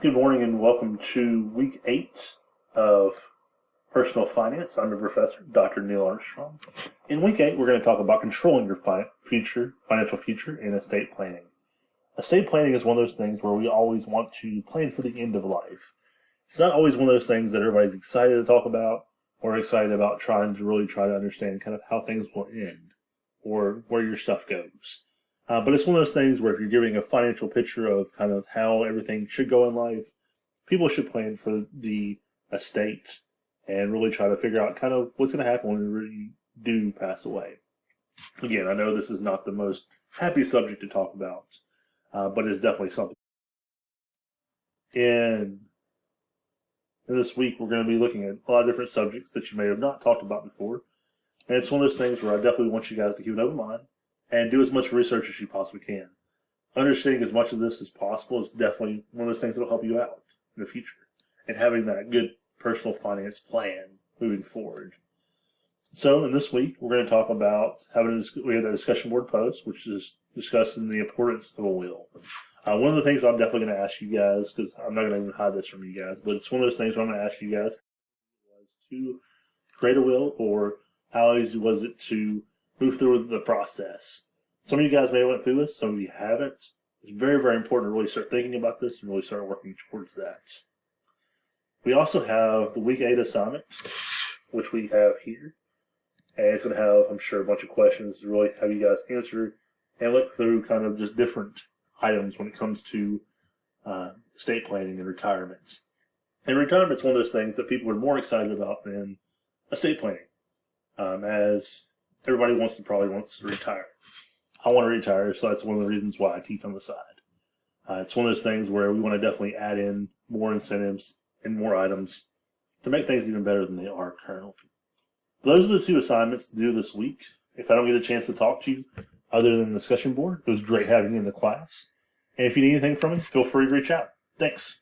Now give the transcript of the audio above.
Good morning and welcome to week 8 of personal finance. I'm your professor, Dr. Neil Armstrong. In week 8, we're going to talk about controlling your financial future in estate planning. Estate planning is one of those things where we always want to plan for the end of life. It's not always one of those things that everybody's excited to talk about or excited about trying to understand kind of how things will end or where your stuff goes. But it's one of those things where if you're giving a financial picture of kind of how everything should go in life, people should plan for the estate and really try to figure out kind of what's going to happen when we really do pass away. Again, I know this is not the most happy subject to talk about, but it's definitely something. In this week, we're going to be looking at a lot of different subjects that you may have not talked about before. And it's one of those things where I definitely want you guys to keep an open mind and do as much research as you possibly can. Understanding as much of this as possible is definitely one of those things that will help you out in the future. And having that good personal finance plan moving forward. So in this week, we're going to talk about we have a discussion board post, which is discussing the importance of a will. One of the things I'm definitely going to ask you guys, because I'm not going to even hide this from you guys, but it's one of those things where I'm going to ask you guys was to create a will, or how easy was it to move through the process. Some of you guys may have went through this, some of you haven't. It's very, very important to really start thinking about this and really start working towards that. We also have the week 8 assignment, which we have here. And it's going to have, I'm sure, a bunch of questions to really have you guys answer and look through kind of just different items when it comes to estate planning and retirement. And retirement's one of those things that people are more excited about than estate planning, as everybody probably wants to retire. I want to retire, so that's one of the reasons why I teach on the side. It's one of those things where we want to definitely add in more incentives and more items to make things even better than they are currently. Those are the 2 assignments to do this week. If I don't get a chance to talk to you other than the discussion board, it was great having you in the class. And if you need anything from me, feel free to reach out. Thanks.